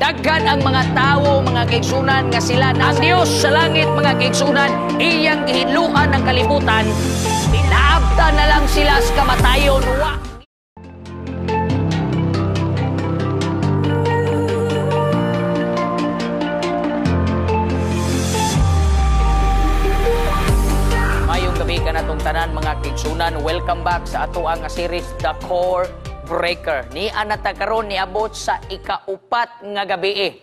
Daghan ang mga tawo, mga kaigsunan, nga sila na ang Dios sa langit, mga kaigsunan, iyang gihinluan ng kalibutan, pinaabta na lang sila sa kamatayon. Mayong gabi ka na tong tanan, mga kaigsunan. Welcome back sa ato ang series, The Core Breaker. Ni anata karon niabot sa ikaupat nga gabi.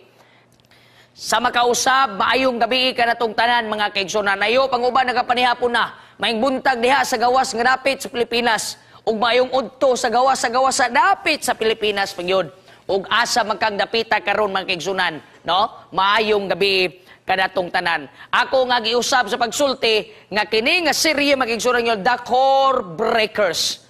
Sa makausab, maayong gabi ka na tong tanan, mga kaigsunan. Ayo panguban nagapanihapon na. Maing buntag diha sa gawas nga dapit sa Pilipinas. Ug maayong udto sa gawas sa dapit sa Pilipinas pagyud. Ug asa magkang dapita karon, mga kaigsunan, no? Maayong gabi kanatong tanan. Ako nga giusab sa pagsulti nga kini nga serye, mga kaigsunan, yung The Core Breakers.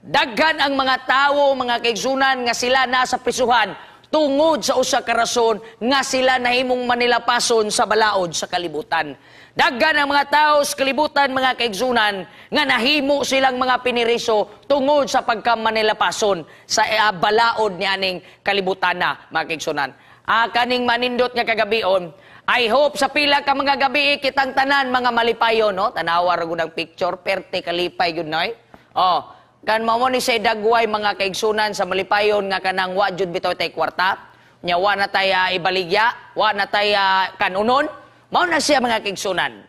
Daghan ang mga tawo, mga kaigsunan, nga sila nasa prisuhan tungod sa usa ka rason nga sila nahimong manilapason sa balaod sa kalibutan. Daghan ang mga tawo sa kalibutan, mga kaigsunan, nga nahimo silang mga piniriso tungod sa pagkamanilapason sa balaod ni aning kalibutan na, mga kaigsunan. Kaning manindot nga kagabion, I hope sa pila ka mga gabi kitang tanan mga malipayon, no? Tanawa ra gud ang picture, perte kalipay gud noy. Oh, kan mao ni say dagway, mga kaigsunan, sa malipayon nga kanang wa jud bitaw tay kwarta, nya wa na tay ibaligya, wa na tay kanunon, mao na siya, mga kaigsunan.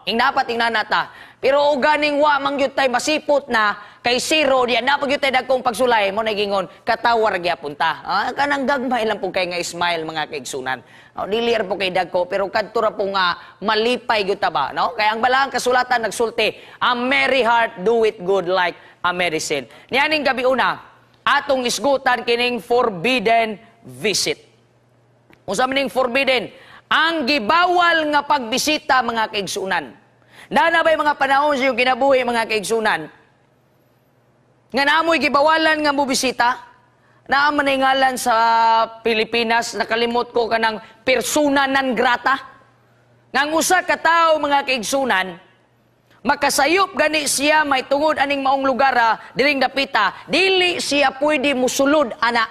Ing dapat tingnan nata. Pero uganing wa man gyud tay masipot na kay zero diya na pag gyud tay dagkong pagsulay, mo nagingon katawar gyapon ta. Kanang gagmay lang po kay nga smile, mga kaigsunan. Dili ra po kay dagko, pero kadto ra po nga malipay gyud ta ba, no? Kay ang balaang kasulatan nagsulti, a merry heart do it good like a medicine. Nianing gabi una, atong isgutan kining forbidden visit. Unsa man ning forbidden? Ang gibawal nga pagbisita, mga kaigsunan. Nanabay mga panahon sa iyong kinabuhi, mga kaigsunan, nga naamoy gibawalan nga mubisita, naaman ngalan sa Pilipinas, nakalimot ko kanang persona non grata. Ngang usa ka tawo, mga kaigsunan, makasayop gani siya may tungod aning maong lugar diring dapita, dili siya pwede musulod, ana.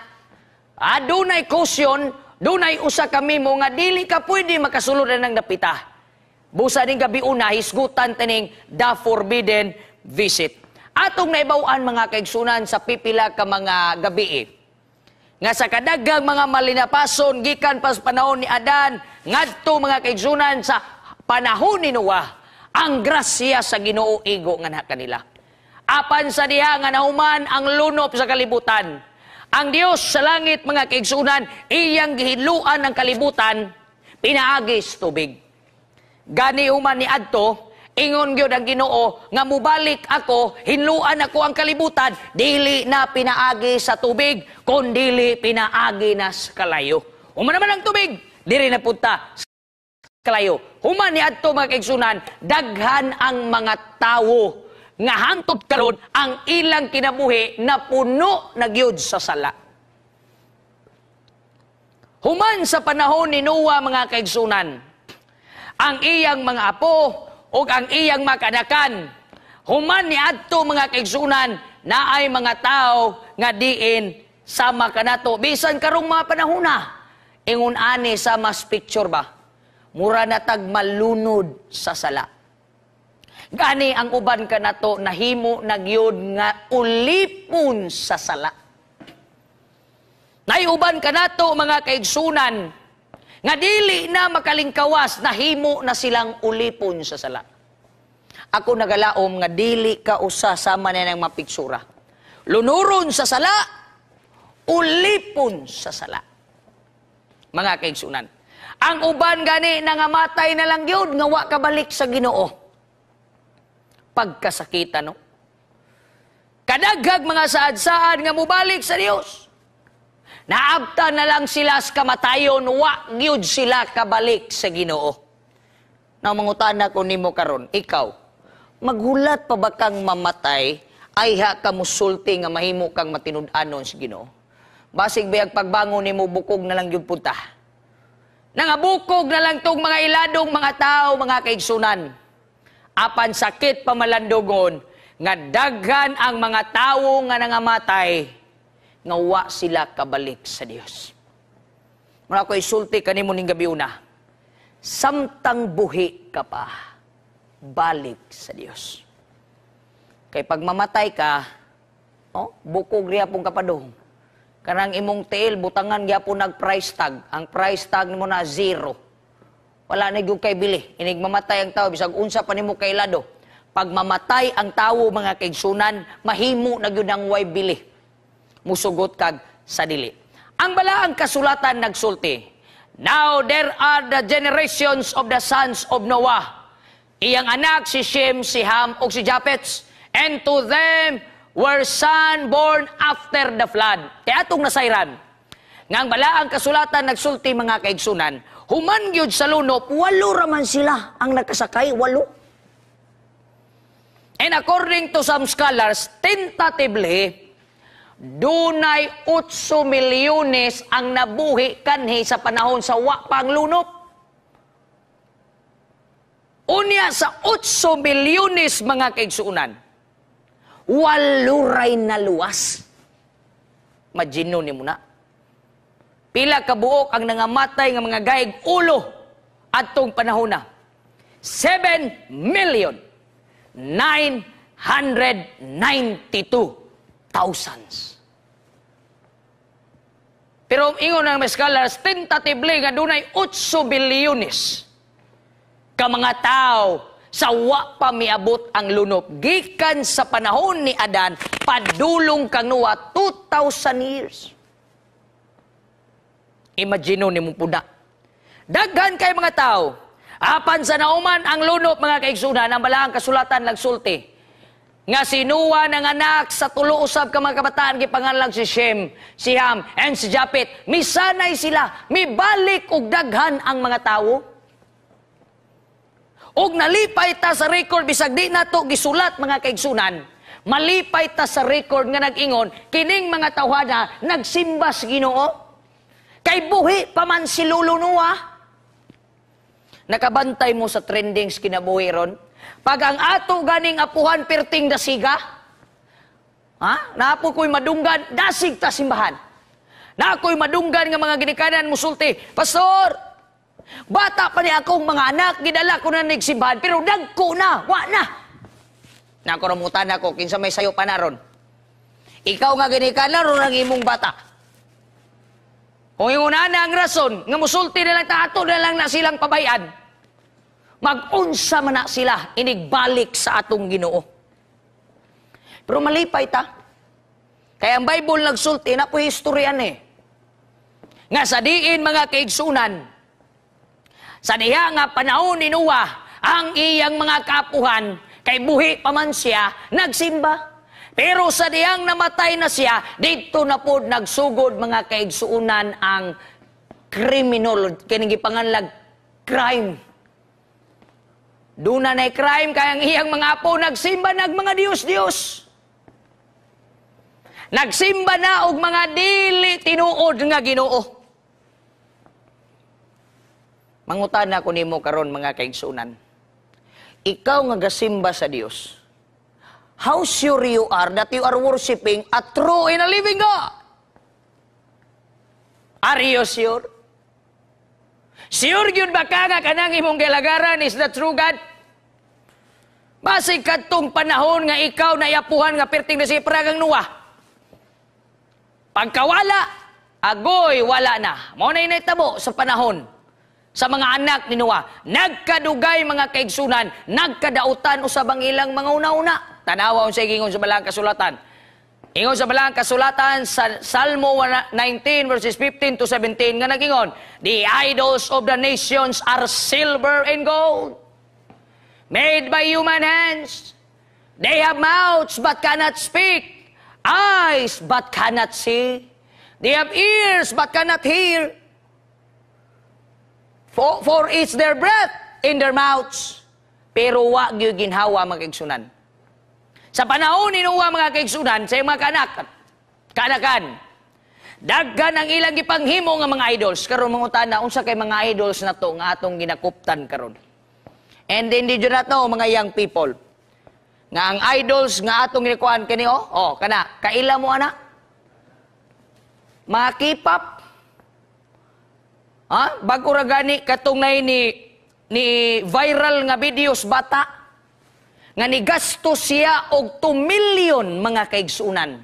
Dunay kusyon, dunay usa kami mo nga dili ka pwede makasulod ng dapita. Busa ning gabi una, hisgutan taning the forbidden visit. Atong naibawan, mga kaigsunan, sa pipila ka mga gabi nga sa kadagang mga malinapason gikan pas panahon ni Adan ngadto, mga kaigsunan, sa panahon ni Noah, ang grasya sa Ginoo igo nga na kanila. Apan sa diha nga nahuman ang lunop sa kalibutan, ang Dios sa langit, mga kaigsunan, iyang gihinluan ng kalibutan pinaagis tubig. Gani human ni adto, ingon gyud ang Ginoo nga mubalik ako, hinluan ako ang kalibutan, dili na pinaagi sa tubig, kundili pinaagi na sa kalayo. Human naman ang tubig, dili na punta sa kalayo. Human ni adto, mga kaigsunan, daghan ang mga tawo nga hangtod karon ang ilang kinabuhi na puno na gyud sa sala. Human sa panahon ni Noah, mga kaigsunan, ang iyang mga apo o ang iyang makanakan, human ni adto, mga kaigsunan, na ay mga tao nga diin sama kanato bisan karong mga panahona. Ingon ani sa mas picture ba, mura na tag malunod sa sala. Gani ang uban kanato nahimo nagyod nga ulipon sa sala. Naiuban kanato, mga kaigsunan, nga dili na makalingkawas, nahimo na silang ulipon sa sala. Ako nagalaom nga dili ka usa sama na ng mapiksura. Lunuron sa sala, ulipon sa sala. Mga kaigsunan, ang uban gani nangamatay na lang gyud nga wa kabalik sa Ginoo. Pagkasakita, no? Kadaghag mga saad-saad nga mubalik sa Dios. Naabta na lang sila sa kamatayon, wa gyud sila kabalik sa Ginoo. Na mangutana ko nimo karon, ikaw, maghulat pa ba kang mamatay ay ha ka musulti nga mahimo kang matinud-anon sa Ginoo? Basig bayag pagbangon nimo bukog na lang gyud punta. Nangabukog na lang tong mga iladong mga tao, mga kaigsunan. Apan sakit pamalandogon nga daghan ang mga tawo nga nangamatay nga wa sila kabalik sa Dios. Muna ko isulti kanimo ning gabi una. Samtang buhi ka pa, balik sa Dios. Kay pag mamatay ka, bukog riya pong kapadong. Kanang imong tiil, butangan gyapon nag-price tag. Ang price tag mo na 0. Wala na gyud kay bili. Inig mamatay ang tao, bisag unsa pa nimo kay lado. Pag mamatay ang tao, mga kaigsunan, mahimo na gyud ang way bili. Musugot kag sa dili. Ang balaang kasulatan nagsulti, now there are the generations of the sons of Noah. Iyang anak si Shem, si Ham, o si Japheth. And to them were son born after the flood. Kaya atong nasayran. Nga ang balaang kasulatan nagsulti, mga kaigsunan, human gyud sa lunop, 8 raman sila ang nakasakay, 8. And according to some scholars, tentatively, dunay 8 milyones ang nabuhi kanhi sa panahon sa wapang lunop. Unya sa 8 milyones, mga kaigsunan, 8 ray na luwas. Imagino ni mo na. Pila kabuok ang nangamatay ng mga gaig ulo atong panahon na. 7,992,000. Pero ingon ng mga scholars, tentatively nga dunay 8 bilyones ka mga tao sa wa pa miabot ang lunop. Gikan sa panahon ni Adan, padulong kang Noah, 2,000 years. Imagino ni mo puna. Daghan kay mga tao. Apan sa nauman ang lunop, mga kaigsunan, ang balaang kasulatan nagsulti. Nga si Noah nanganak sa 3 usab ka mga kabataan, gipangalan si Shem, si Ham, and si Japheth. Misanay sila, mibalik og daghan ang mga tao. Og nalipay ta sa record, bisag di na to gisulat, mga kaigsunan, malipay ta sa record nga nag-ingon, kining mga tawhana nagsimba sa Ginoo. Kay buhi pa man si Lolo Noah. Nakabantay mo sa trendings kinabuhi ron. Pag ang ato ganing apuhan perting dasiga, naapo ko'y madunggan, dasig ta simbahan. Naako'y madunggan nga mga ginikanan musulti, Pastor, bata pa ni akong mga anak, gidala ko na nagsimbahan, pero dagko na, wa na. Nakuramutan ako, kinsa may sayo pa na ron. Ikaw nga ginikanan ron ang imong bata. Kung yung una na ang rason, nga musulti na lang tato na lang na silang pabayan, mag-unsa man na sila, inigbalik sa atong Ginoo. Pero malipay ta. Kaya ang Bible nagsulti, na po historian Nga sa diin, mga kaigsunan, sa diha nga panahon ni Noah, ang iyang mga kaapuhan, kay buhi pa man siya, nagsimba. Pero sa diyang namatay na siya, dito na po nagsugod, mga kaigsuunan, ang criminal, kinigipanganlag, crime. Doon na crime, kaya ang iyang mga apo, nagsimba nag mga Diyos-Diyos. Nagsimba na og mga dili tinuod nga Ginoo. Mangutan ako nimo karon, mga kaigsuunan. Ikaw nga gasimba sa Dios, how sure you are that you are worshiping a true and a living God? Are you sure? Sure yun ba ka nga kanang imong galagaran is the true God? Basig kadtong panahon nga ikaw na iapuhan nga perting na si Pragang Noah. Pagkawala, agoy wala na. Mao na initabo sa panahon sa mga anak ni Noah. Nagkadugay, mga kaigsunan, nagkadautan usab ang ilang mga una-una. Tanawa sa ingon sa balang kasulatan. Ingon sa balang kasulatan sa Salmo 19 verses 15 to 17 nga nagingon, the idols of the nations are silver and gold, made by human hands. They have mouths but cannot speak, eyes but cannot see. They have ears but cannot hear. For it's their breath in their mouths. Pero wa gyud ginhawa, mga kaigsunan. Sa panahon ni Noah, mga kaigsunan, sa mga kanakan, daghan ang ilang gipanghimo nga mga idols. Karon mangutana, unsa kay mga idols na to nga atong ginakuptan karon? And then did you not know, mga young people, nga ang idols nga atong ginikuan kani kana, kaila mo ana? Mga K-pop, Ha? Bago ra gani katong ni viral nga videos bata nga ni gasto siya og 2 million mga kaigsunan.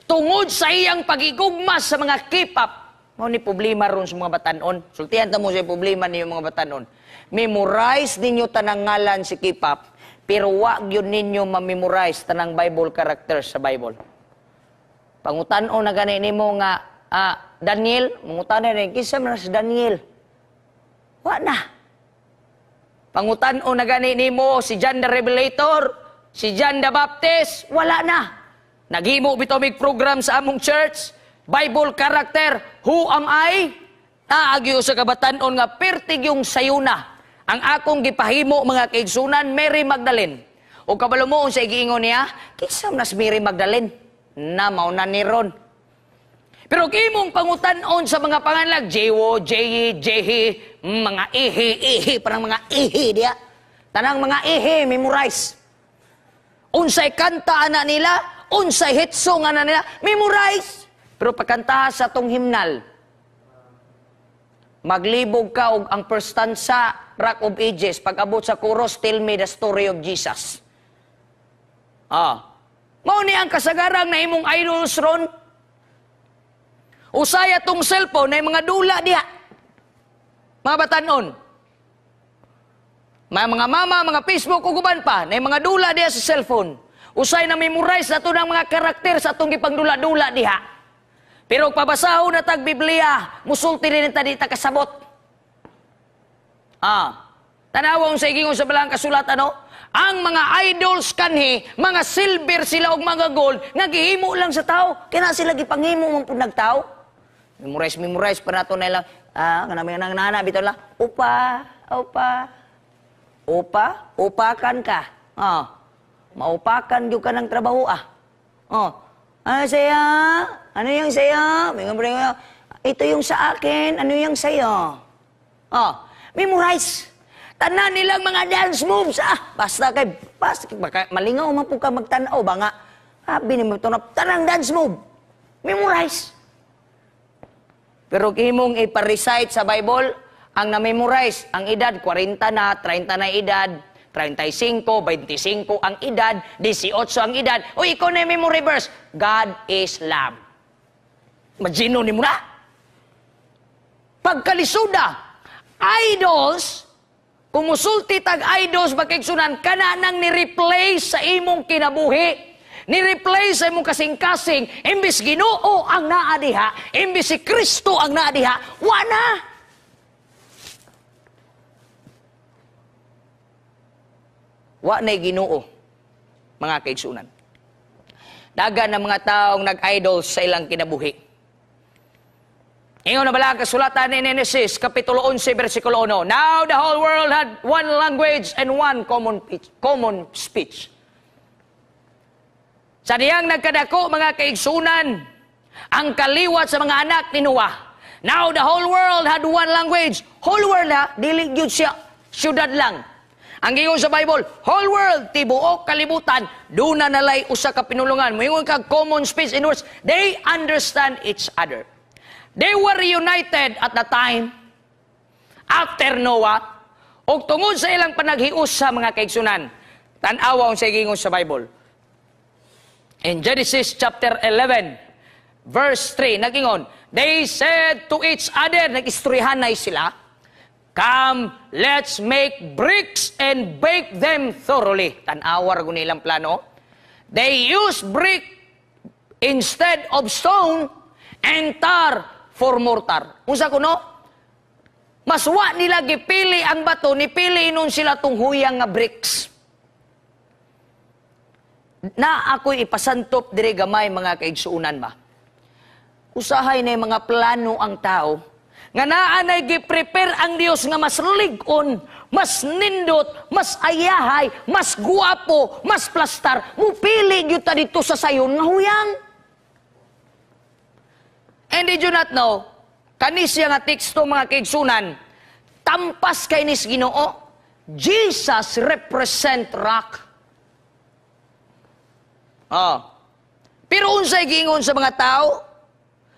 Tungod sa iyang pagigugmas sa mga K-pop, mo ni problema ron sa mga batanon. Sultihan ta mo sa problema niyo mga batanon. Memorize ninyo tanang ngalan si K-pop, pero wag yun ninyo ma-memorize tanang Bible characters sa Bible. Pangutan-o na gani nimo nga Daniel, mangutan-o na kinsa man si Daniel. Wa na. Pangutan-o na gani nimo si John the Revelator, si John the Baptist, wala na. Naghimo bitaw mig program sa among church, Bible character, who am I? Naagyo sa kabatan-on nga pertig yung sayuna. Ang akong gipahimo mga kaigsunan, Mary Magdalene. O kabalo mo sa igiingon niya, kinsa man si Mary Magdalene? Na mauna ni ron. Pero kimong pangutan-on sa mga pangalan, Jewo, Jehi, Jehi, mga ihi, parang mga ihi diya. Tanang mga ihi, memorize. Unsay kanta ana nila, unsay hit song ana nila, memorize. Pero pagkanta sa tong himnal, maglibog ka og ang first stanza, Rock of Ages, pag-abot sa chorus, Tell me the story of Jesus. Mao ni ang kasagarang na imong idols ron. Usaya tong cellphone na mga dula diha. Mga batanon. Mga mama, mga Facebook, uguban pa, na mga dula diha sa cellphone. Usay na memorize na ito ng mga karakter sa itong ipangdula-dula diha. Pero pabasaho na tag Biblia, musulti rin ta di ta kasabot. Tanawang sa igingon sa balang kasulat, ang mga idols kanhi, mga silver sila og mga gold, nga gihimo lang sa tao. Kaya na sila gipanghimo man pud nagtao. Memorize pa nato na lang. Kanami nang nana, bitaw lang, upakan ka. Maupakan yung ka ng trabaho, Ano saya? Ano yung saya? Ito yung sa akin. Ano yung sayo? Memorize. Tanan nilang mga dance moves. Basta malingaw man po ka magtanaw. Ba nga, binimog ito na tanang dance move. Memorize. Pero kimong iparecite sa Bible, ang na-memorize, ang edad, 40 na, 30 na edad, 35, 25 ang edad, 18 ang edad. O ikaw na yung memory verse, God is love. Magino ni mo na. Pagkalisuda, idols, kumusulti tag idols, magkaigsunan, kananang ni-replace sa imong kinabuhi. Ni-replace sa imong kasing-kasing, imbis Ginoo ang naadiha, imbis si Kristo ang naadiha, wana. Wa na'y Ginoo, mga kaigsunan. Dagan ng mga taong nag-idols sa ilang kinabuhi. Ingon na bala kasulatan ni Genesis, Kapitulo 11, versikulo 1. Now the whole world had one language and one common speech. Sa diyang nagkadako, mga kaigsunan, ang kaliwat sa mga anak ni Noah. Now the whole world had one language. Whole world dili gyud siya, syudad lang. Ang giingon sa Bible, whole world, tibuok kalibutan, doon na nalay usa ka pinulungan. Moingon ka common speech, in words, they understand each other. They were united at the time, after Noah, o tungod sa ilang panaghius sa mga kaigsunan. Tanawa ang sa giingon sa Bible. In Genesis chapter 11, verse 3, nagingon, they said to each other, nag-istoryahanay sila, come, let's make bricks and bake them thoroughly. Tanawar ko nilang plano. They use brick instead of stone and tar for mortar. Unsa kuno? Maswa nila gipili ang bato, nipili nun sila tong huyang nga bricks. Na ako'y ipasantop dire gamay mga kaigsuunan ba. Usahay na mga plano ang tao, nga naanay gi-prepare ang Dios nga mas ligon, mas nindot, mas ayahay, mas guwapo, mas plastar, mupili gyud ta dito sa sayon nga huyang. And did you not know, kanis nga teksto mga kaigsunan, tampas kay nis Ginoo, Jesus represent rock. Pero unsay giingon sa mga tao,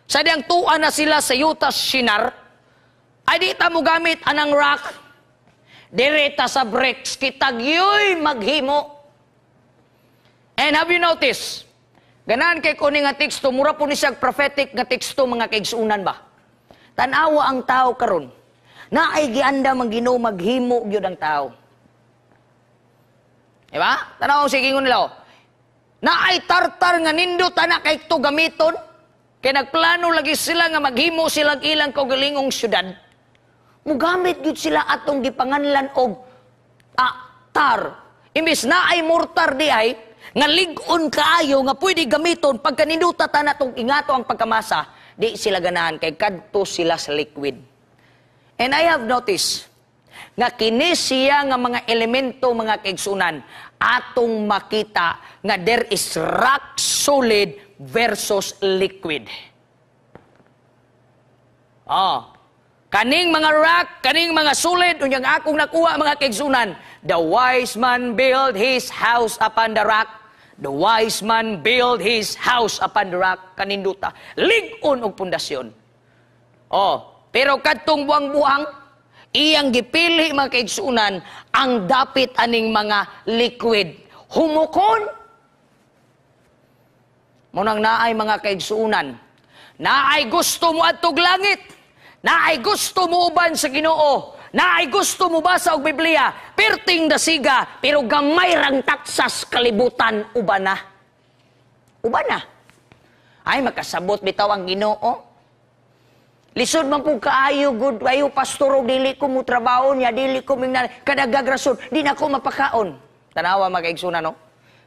sa diyang tuan na sila sa yutas sinar, Ay di ta mo gamit anang rock. Direta sa bricks, kitagyoy maghimo. And have you noticed? Ganan kay kuning nga teksto, mura po ni siyang prophetic nga teksto mga kaigsunan ba? Tanawa ang tao karon. Na ay gianda Ginoo maghimo gyud ang tao. Diba? Tanawa sige ngon nila. Na ay tartar nga nindot ana kay to gamiton. Kay nagplano lagi sila nga maghimo silang ilang kaugalingong syudad. Mugamit gyud sila atong gipanganlan og tar. Imbis na ay mortar di ay nga lig-on kaayo nga pwede gamiton pagka ninuta ta natong ingato ang pagkamasa, di sila ganahan kay kadto sila sa liquid. And I have noticed nga kini siya nga mga elemento mga kaigsunan atong makita nga there is rock solid versus liquid. Kaning mga rock, kaning mga solid, unyang akong nakuha mga kaigsunan, the wise man build his house upon the rock. The wise man build his house upon the rock. Kaninduta. Lig-on og pundasyon. Pero kadtong buang-buang, iyang gipili mga kaigsunan, ang dapit aning mga liquid. Humukon. Munang naay mga kaigsunan. Naay gusto mo adtog langit. Naay gusto mo uban sa Ginoo. Naay gusto mo basa og Biblia. Perting dasiga, pero gamay rang taksas kalibutan uban na. Uban na. Ay makasabot bitaw ang Ginoo. Lisod man po kaayo, good ayo pastoro, dili ko mo trabaho niya, dili ko mingnan, kadagag rason, di na ko mapakaon. Tanawa mag-igsunan, no?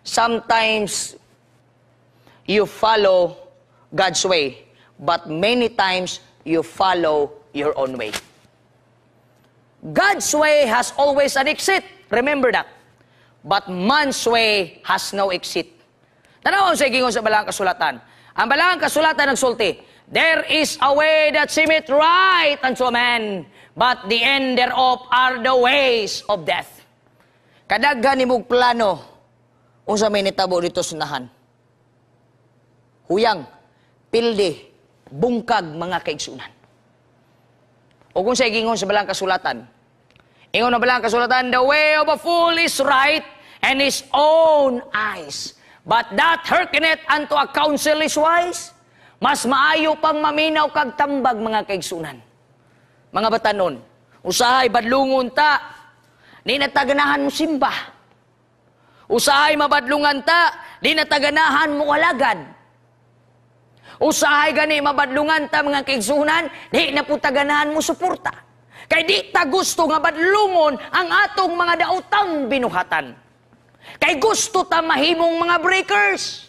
Sometimes, you follow God's way, but many times, you follow your own way. God's way has always an exit. Remember that. But man's way has no exit. Tanawa sa igingon sa Balang Kasulatan. Ang Balang Kasulatan nagsulti, there is a way that seemeth right unto man, but the end thereof are the ways of death. Kadaghan nimog plano, unsa may nitabo dito sunahan. Huyang, pildi, bungkag mga kaigsunan. O kung sa igingon sa Balang Kasulatan, ingon na Balang Kasulatan, the way of a fool is right and his own eyes, but that hearkeneth unto a counsel is wise. Mas maayo pang maminaw kag tambag mga kaigsunan. Mga batanon, usahay badlungon ta, di nataganahan mo simba. Usahay mabadlungan ta, di nataganahan mo alagad. Usahay gani mabadlungan ta mga kaigsunan, di naputaganahan mo suporta. Kay di ta gusto nga badlungon ang atong mga daotang binuhatan. Kay gusto ta mahimong mga breakers.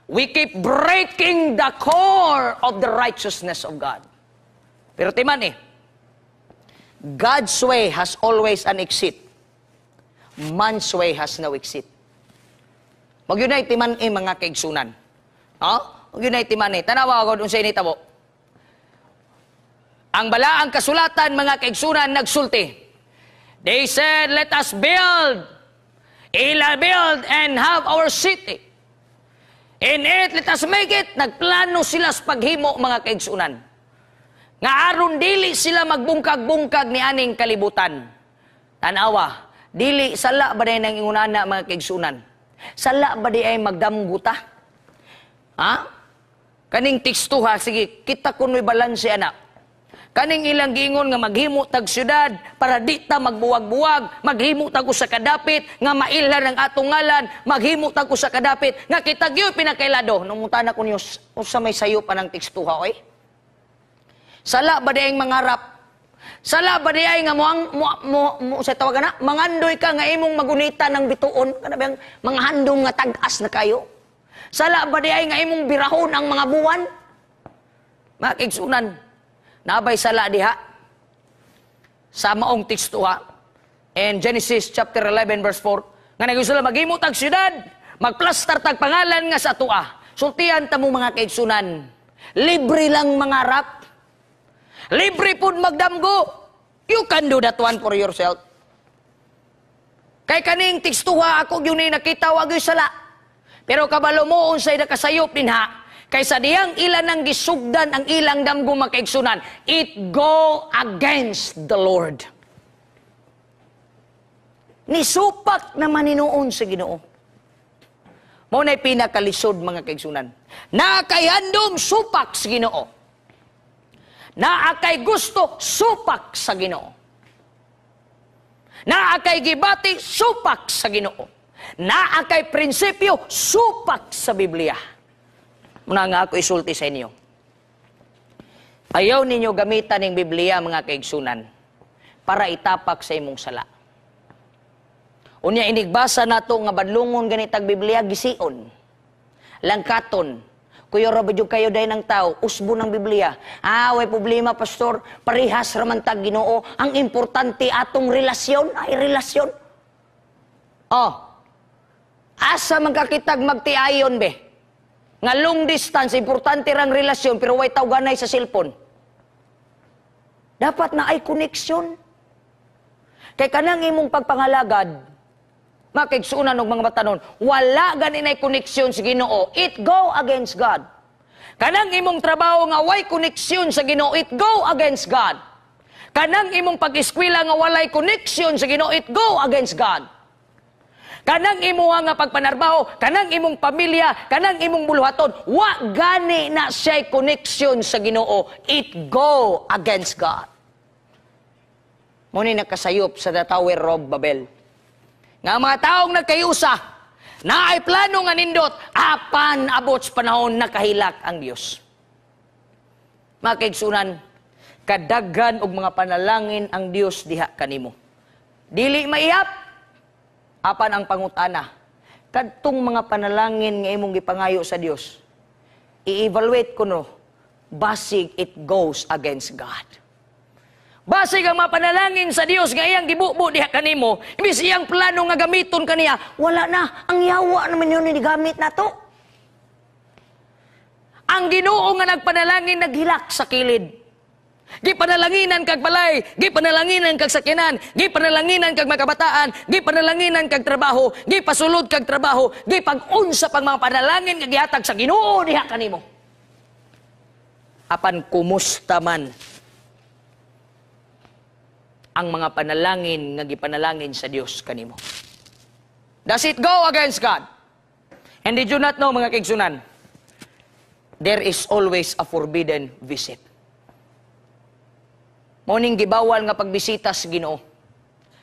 We keep breaking the core of the righteousness of God. Pero timan God's way has always an exit. Man's way has no exit. Magyunay timan mga kaigsunan. Magyunay timan tanawa ko dun sa initabo. Ang Balaang Kasulatan mga kaigsunan nagsulti. They said, let us build and have our city. In it, let us make it. Nagplano sila sa paghimo, mga kaigsunan. Nga aron dili sila magbungkag-bungkag ni aning kalibutan. Tanawa, dili, sala ba day nang ingunana, mga kaigsunan? Sala ba day ay magdamguta? Kaning teksto ha, sige, kita kuno'y balanse anak. Kaning ilang gingon nga maghimo tag syudad para di ta magbuwag-buwag, maghimo tag sa kadapit nga mailhan ang atong ngalan, maghimo tag sa kadapit nga kitagyo pinakailado. Numutan ko niyo sa may sayo pa ng tekstuha oy. Sala ba diay mangarap? Sala ba diay nga mo sa tawagan na mangandoy ka nga imong magunita ng bituon kana bang mga handong nga tag-as na kayo? Sala ba diay nga imong birahon ang mga buwan? Mga kaigsunan, nabay sala diha sa maong tekstuha in Genesis chapter 11 verse 4 nga nagusula maghimo tag syudad magplastar tag pangalan nga sa tua. Sultihan ta mo mga kaigsunan, libre lang mangarap, libre pud magdamgo. You can do that one for yourself. Kay kaning tekstuha ako gyud ni nakita wa gyud sala, pero kabalo mo unsay nakasayop dinha Kaysa diyang ilan ang gisugdan ang ilang damgo mga kaigsunan, it go against the Lord. Nisupak na maninuon sa Ginoo. Mao na'y pinakalisod mga kaigsunan. Na kay handom supak sa Ginoo. Na kay gusto supak sa Ginoo. Na kay gibati supak sa Ginoo. Na kay prinsipyo supak sa Biblia. Muna nga ako isulti sa inyo. Ayaw ninyo gamitan ng Biblia mga kaigsunan para itapak sa imong sala. Unya inigbasa nato nga badlungon ganitag Biblia gision. Langkaton. Kuya Robert kayo day ng tao, usbo ng Biblia. Way problema pastor, parihas raman tag Ginoo. Ang importante atong relasyon ay relasyon. Asa magkakitag magtiayon be? Nga long distance, importante rang relasyon pero way tawganay sa cellphone. Dapat na ay koneksyon. Kay kanang imong pagpangalagad, makigsunan og mga batanon, wala ganinay koneksyon sa Ginoo, it go against God. Kanang imong trabaho nga way koneksyon sa Ginoo, it go against God. Kanang imong pag-eskwela nga walay koneksyon sa Ginoo, it go against God. Kanang imong nga pagpanarbaho, kanang imong pamilya, kanang imong buluhaton, wa gani na siya'y koneksyon sa Ginoo, it go against God. Muna nakasayop sa the Tower of Babel. Nga mga taong nagkayusa, na ay plano nga nindot, apan abot sa panahon nakahilak ang Diyos. Mga kaigsunan, kadaghan og mga panalangin ang Diyos diha kanimo. Dili maiyap, apan ang pangutana, kadtong mga panalangin nga imong gipangayo sa Diyos, i-evaluate ko no, basig it goes against God. Basig ang mga panalangin sa Dios nga iyang gibubo diha kanimo, imbis iyang plano nga gamiton kaniya, wala na, ang yawa naman yun ni gamit nato. Ang Ginoo nga nagpanalangin naghilak sa kilid. Gipanalanginan kag balay, gipanalanginan kag sakyanan, gipanalanginan kag makabataan, gipanalanginan kag trabaho, gipasulod kag trabaho, gipag-unsa pang mga panalangin nga gihatag sa Ginoo diha kanimo. Apan kumusta man ang mga panalangin nga gipanalangin sa Dios kanimo? Does it go against God? And did you not know mga kaigsunan? There is always a forbidden visit. Muning gibawal nga pagbisita sa Ginoo.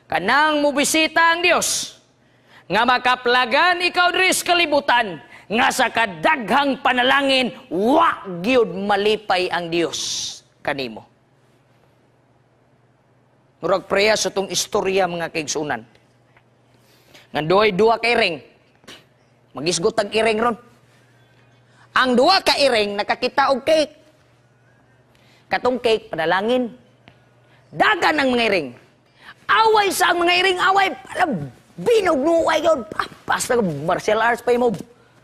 Kanang mubisita ang Dios nga makaplagan ikaw diri sa kalibutan nga sa kadaghang panalangin wa gyud malipay ang Dios kanimo. Murag preya sa itong istorya mga kaigsunan. Nga duwa ka iring. Magisgot ang iring ron. Ang duwa ka iring nakakita og cake. Katong cake panalangin. Dagan ang mga iring. Away sa ang mga iring, away. Binog nuway yun. Basta martial arts pa mo.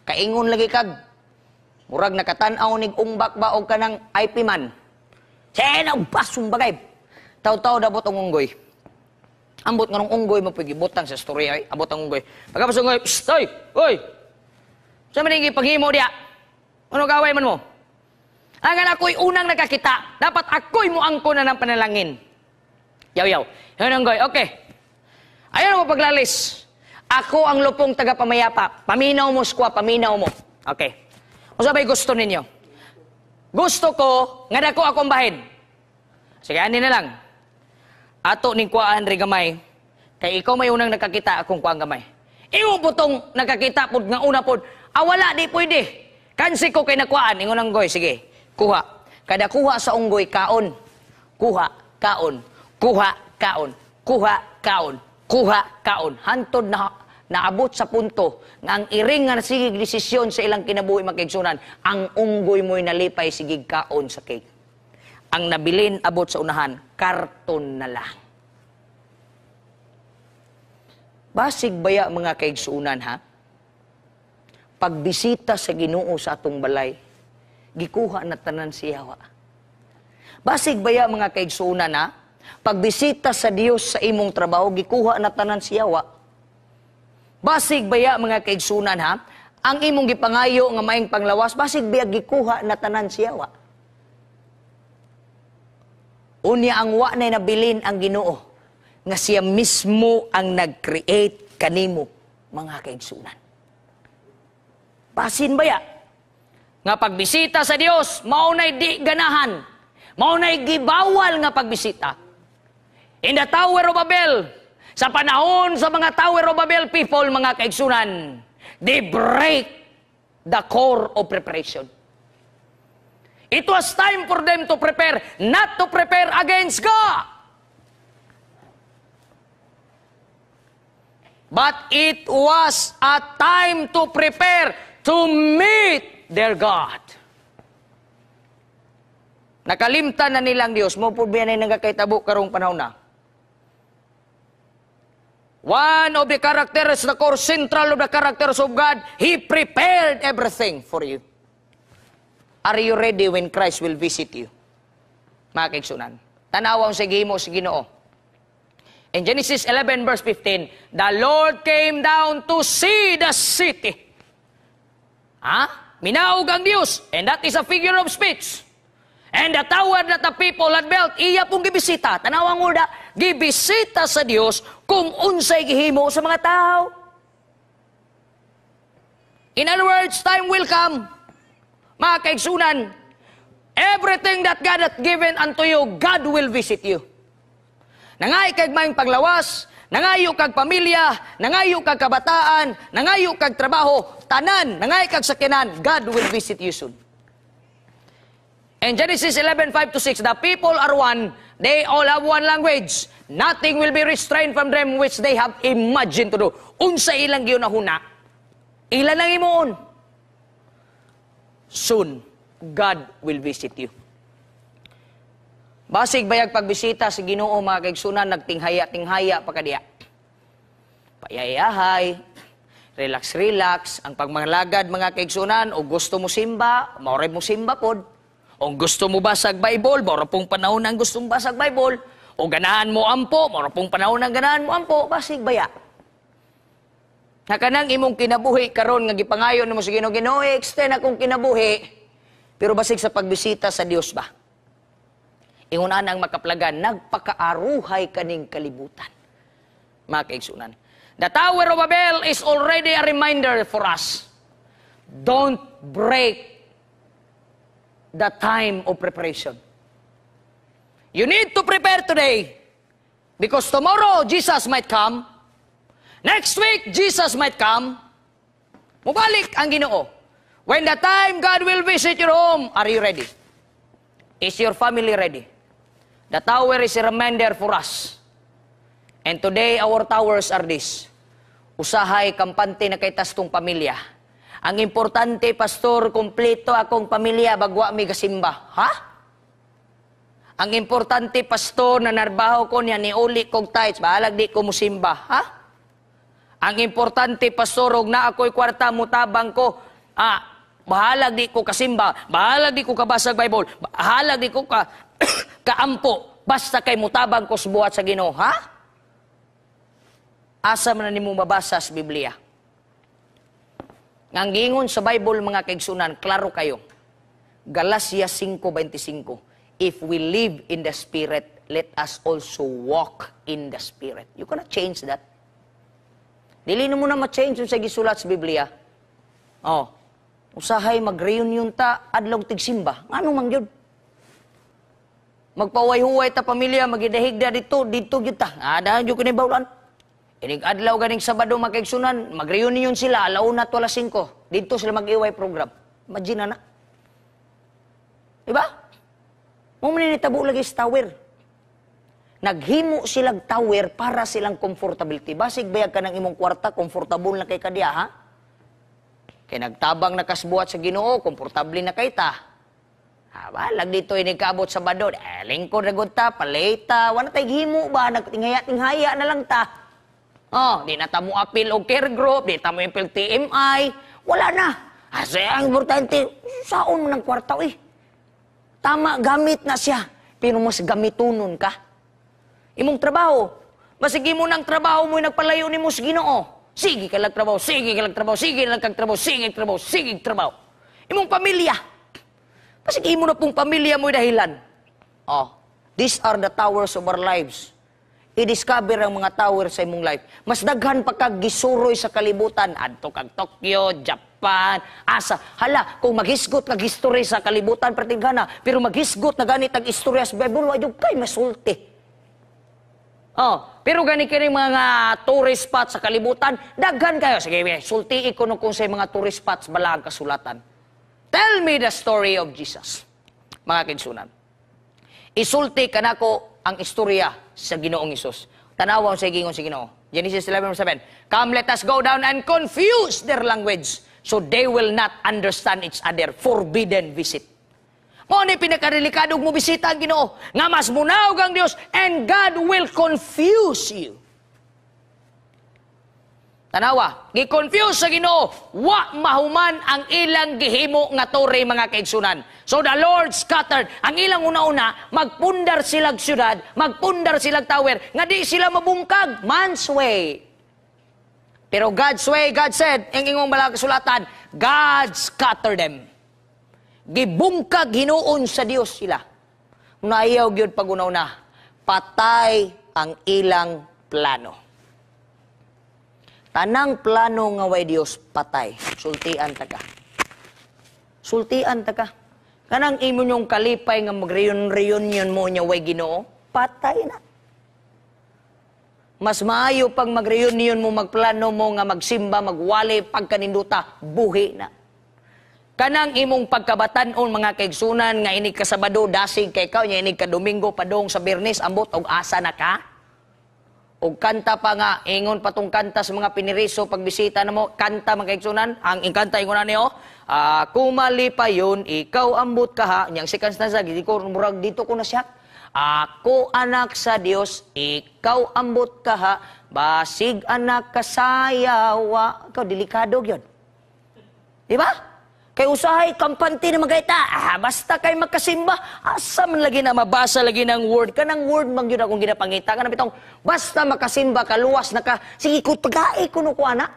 Kaingon lagi kag. Murag nakatanaw nig umbak ba o kanang IP man. Sena basong bagay. Taw-taw dabot ang unggoy. Ambot nga ng unggoy mo pagibutang sa storya. Abot ang unggoy. Pagkapos unggoy, psst, oy, oy. Saan man yung paghimo diya? Ano gaway man mo? Angan ako'y unang nakakita. Dapat ako'y muangko na ng panalangin. Yaw-yaw. Yun unggoy, okay. Ayaw mo paglalis. Ako ang lupong taga-pamayapa. Paminaw mo, squwa, paminaw mo. Okay. O sabay gusto ninyo? Gusto ko, nga dako akong bahin. Sige, ani na lang. Ato ning kuhaan ri gamay. Kay ikaw may unang nakakita akong kuhaan gamay. Imo putong nakakita pud nga una pud. Wala di pwede. Kansi ko kay nakuhaan ingon ang goy, sige. Kuha. Kada kuha sa unggoy kaon. Kuha, kaon. Kuha, kaon. Kuha, kaon. Kuha, kaon. Hantod na naabot sa punto nga ang iring nga nasigig desisyon sa ilang kinabuhi makigsunan, ang unggoy mo'y nalipay sigig kaon sa cake. Ang nabilin abot sa unahan, karton na lang. Basig baya mga kaigsuunan ha? Pagbisita sa Ginoo sa atong balay, gikuha na tanan siyawa. Basig baya mga kaigsuunan ha? Pagbisita sa Dios sa imong trabaho, gikuha na tanan siyawa. Basig baya mga kaigsuunan ha? ang imong gipangayo nga maing panglawas, basig biyag gikuha na tanan siyawa. Unya ang wa na nabilin ang Ginoo, nga siya mismo ang nag-create kanimo, mga kaigsunan. Basin ba ya? Nga pagbisita sa Dios, maunay di ganahan, maunay gibawal nga pagbisita. In the Tower of Babel, sa panahon sa mga Tower of Babel people, mga kaigsunan, they break the core of preparation. It was time for them to prepare, not to prepare against God. But it was a time to prepare to meet their God. Nakalimtan na nilang Diyos. Mo po biyan ay nagkakaitabo karong panahon na. One of the characters, the core central of the characters of God, He prepared everything for you. Are you ready when Christ will visit you? Mga kaigsunan. Tanawang sa gimo sa Ginoo. In Genesis 11 verse 15, the Lord came down to see the city. Minaog ang Diyos, and that is a figure of speech. And the tower that the people had built, iya pong gibisita. Tanawang uda, gibisita sa Diyos kung unsay gihimo sa mga tao. In other words, time will come. Mga kaigsunan, everything that God hath given unto you, God will visit you. Nangay kag maing panglawas, nangayo kag pamilya, nangayo kag kabataan, nangayo kag trabaho, tanan, nangay kag sakinan, God will visit you soon. In Genesis 11:5-6, the people are one, they all have one language. Nothing will be restrained from them which they have imagined to do. Unsa ilang giyon nahuna, ilan lang imoon. Soon, God will visit you. Basig bayag pagbisita sa Ginoo, mga kaigsunan, nagtinghaya-tinghaya pa kadiya. Payayahay, relax-relax, ang pagmangalagad, mga kaigsunan, o gusto mo simba, maure mo simba pod. O gusto mo basag Bible, maura pong panahon ang gusto mo basag Bible. O ganahan mo ampo, maura pong panahon ang ganahan mo ampo, basig baya. Nakanang imong kinabuhi karon nga gipangayon mo sa Ginoo, Ginoo, extend akong kinabuhi. Pero basig sa pagbisita sa Dios ba? Ingunan ang makaplagan, nagpakaaruhay kaning kalibutan. Mga kaigsunan. The Tower of Babel is already a reminder for us. Don't break the time of preparation. You need to prepare today because tomorrow Jesus might come. Next week, Jesus might come. Mubalik ang Ginoo. When the time God will visit your home, are you ready? Is your family ready? The tower is a reminder for us. And today, our towers are this. Usahay, kampante na kay tastong pamilya. Ang importante, pastor, kumpleto akong pamilya, bagwa mi kasimba. Ha? Ang importante, pastor, na narbaho ko niya, niuli kong tithes, bahalag di ko musimba. Ha? Ang importante, pastor, og na ako'y kwarta, mutabang ko, bahalag di ko kasimba, bahalag di ko kabasag Bible, bahalag di ko kaampo, basta kay mutabang ko subuhat sa Ginoo. Ha? Asa man na nimo mabasa sa Biblia? Ang gingon sa Bible, mga kaigsunan, klaro kayo. Galatia 5:25, if we live in the Spirit, let us also walk in the Spirit. You cannot change that. Dili mo na ma-change yung sa gisulat sa Biblia. Usahay mag-reunion ta, adlaw tigsimba. Ano mang yun? Magpaway-huway ta pamilya, magidahigda dito yun ta. Dahil yun kinibawlan. Inig-adlaw ganing Sabado, mga kaigsunan, mag-reunion sila, 1:05. Dito sila mag-iway program. Imagine na. Diba? Mumaninitabo lagi sa tower. Naghimo silang tower para silang comfortability. Basig bayag ka ng imong kwarta, comfortable na kay kadya, ha? Kaya nagtabang nakasbuhat sa Ginoo, komportable na kay ta. Lag dito inigkaabot sa Sabado, lingkod na ta, paleta, wala tayo himo ba, nagtinghaya-tinghaya na lang ta. Di na ta mo appeal o care group, di ta mo appeal TMI, wala na. Ang importante, saon mo ng kwarta, Tama, gamit na siya, pero mas gamitunon ka. Imong trabaho, basigi mo ng trabaho mo nagpalayo ni mo sa Ginoo. Sige ka lang trabaho, sige ka lang trabaho, sige lang kang trabaho, sige trabaho, sige trabaho. Imong pamilya. Pasig imo na pong pamilya mo dahilan. Oh, these are the towers of our lives. I-discover ang mga tower sa imong life. Mas daghan pa kag gisuroy sa kalibutan. Adto kag Tokyo, Japan, asa. Hala, kung maghisgot kag history sa kalibutan, pratinggana. Pero maghisgot na ganit ang istorya sa Bible, wajog kay masulti. Oh, pero gani kini mga tourist spots sa kalibutan, daghan kayo. Sige, sulti ko no kung sa mga tourist spots bala ang kasulatan. Tell me the story of Jesus. Mga kinsunan. Isulti kanako ang istorya sa Ginoong Hesus. Tanawa sa gingon si Ginoo. Genesis 11:7. Come, let us go down and confuse their language so they will not understand each other. Forbidden visit. Mo ni pinakadelikadong mo bisita ang Ginoo nga mas munawag ang Dios and God will confuse you. Tanawa, gi-confuse sa Ginoo, wa mahuman ang ilang gihimo nga tore mga kaigsunan. So the Lord scattered. Ang ilang una-una, magpundar silang syudad, magpundar silang tower, nga di sila mabungkag. Man's way. Pero God's way, God said, ang ingong balang kasulatan, God scattered them. Gibungkag hinuon sa Dios sila. Unayaw gyud pag-una-una, patay ang ilang plano. Tanang plano nga way Dios patay. Sultian ta ka. Sultian ta ka. Kanang imo nyong kalipay nga mag-reunion mo nya way Ginoo, patay na. Mas maayo pag mag-reunion mo, magplano mo nga magsimba, magwali, pagkaninduta, buhi na. Kanang imong pagkabatan-on mga kaigsunan nga inig ka Sabado, dasig kay ikaw, nya inig ka Domingo, padong sa Biyernes, ambot og asa na ka. O kanta pa nga, ingon patong kanta sa mga piniriso, pagbisita na mo, kanta mga kaigsunan, ang kanta ingon na niyo, kumali pa yun, ikaw ambot ka ha, niyang seconds na sa, murag dito ko na siya, ako anak sa Dios, ikaw ambot ka ha, basig anak kasayawa, ikaw delikado yun. Diba? Kay usahay, kampante na magaita. Basta kay magkasimba. Asa man lagi na mabasa lagi ng word. Kanang word man yun akong ginapangita. Kanang bitong, basta makasimba ka, luwas na ka. Sige, pag-ai ko no ko, anak.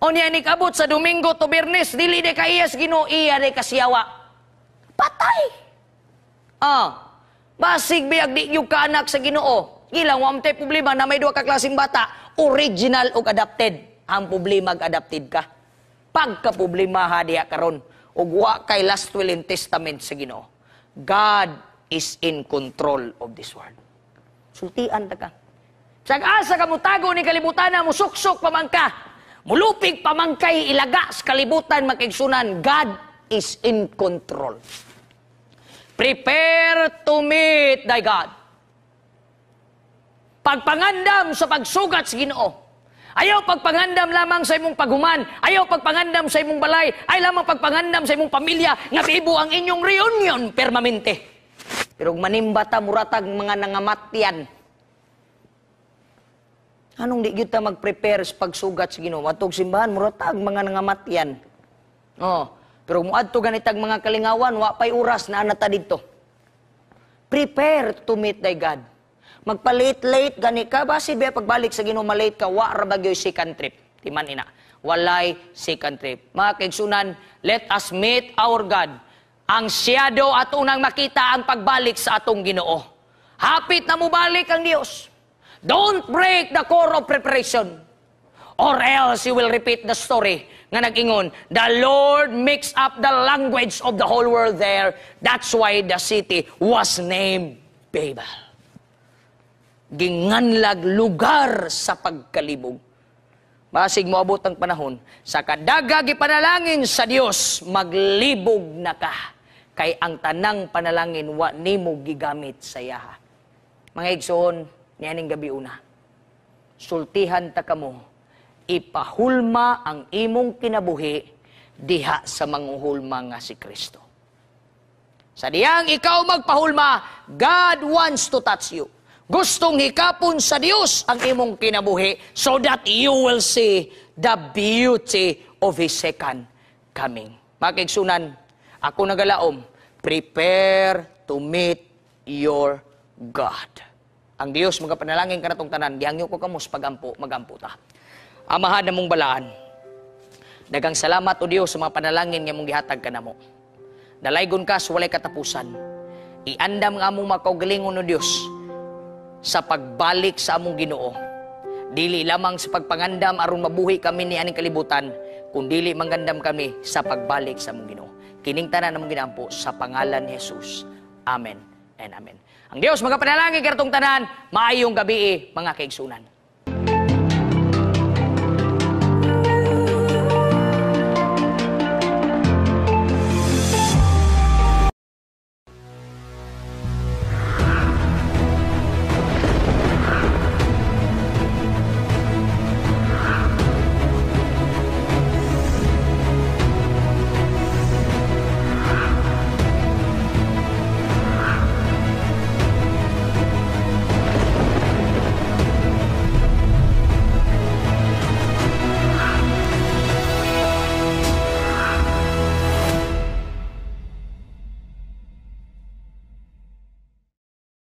O niya nikabot sa Domingo to Biyernes, dili de ka iyas Ginoo, iya de kasiyawa. Patay. Basig biyag di yung ka anak sa Ginoo. Ilang, wamte problema na may duwa ka klaseng bata. Original o adapted. Ang problema adapted ka. Pagka-problema diya karon ug wa kay last will in testament sa Ginoo. God is in control of this world. Sultian ta ka. Sag-asa ka mo tago ni kalibutan na mo suksok pamangka. Mulupig pamangkay ilaga sa kalibutan makigsunan. God is in control. Prepare to meet thy God. Pagpangandam sa pagsugat sa Ginoo. Ayaw pagpangandam lamang sa imong paghuman. Ayaw pagpangandam sa imong balay. Ay lamang pagpangandam sa imong pamilya. Nga bibo ang inyong reunion permanente. Pero manimbata muratag mga nangamatyan. Anong di gyud ta mag-prepare sa pagsugat sa Ginoo? Atog simbahan muratag mga nangamatyan. Pero muadto ganitag mga kalingawan, wa pay oras na anata didto. Prepare to meet thy God. Magpa-late-late gani ka, basi ba pagbalik sa Ginoo malate ka, wa ra bagyo second trip. Timan ina. Walay second trip. Mga kaigsunan, let us meet our God. Ang siyado at unang makita ang pagbalik sa atong Ginoo. Hapit na mo balik ang Dios. Don't break the core of preparation. Or else you will repeat the story nga nag-ingon, the Lord mixed up the language of the whole world there. That's why the city was named Babel. Ginganlag lugar sa pagkalibog. Basig mo abot ang panahon, sa kadagag ipanalangin sa Dios, maglibog na ka. Kay ang tanang panalangin, wa nimo gigamit sa yaha. Mga igsoon, niyaning gabi una. Sultihan ta kamo, ipahulma ang imong kinabuhi, diha sa manguhulma nga si Kristo. Sa diyang ikaw magpahulma, God wants to touch you. Gustong hikapon sa Dios ang imong kinabuhi so that you will see the beauty of His second coming. Mga kaigsunan, ako nagalaom, prepare to meet your God. Ang Dios mga panalangin kanatong tanan, gihangyo ko kamo sa pagampo, magampo ta. Amahan namong balaan. Dagang salamat o Dios sa mga panalangin nga mong gihatag kanamo. Dalaygon ka sa walay katapusan. Iandam nga among makaugalingon o Dios sa pagbalik sa among Ginoo. Dili lamang sa pagpangandam aron mabuhi kami ni aning kalibutan, kundi manggandam kami sa pagbalik sa among Ginoo. Kining tanan namong ginampo sa pangalan ni Jesus. Amen and amen. Ang Dios mga panalangin kanatong tanan, maayong gabi mga kaigsunan.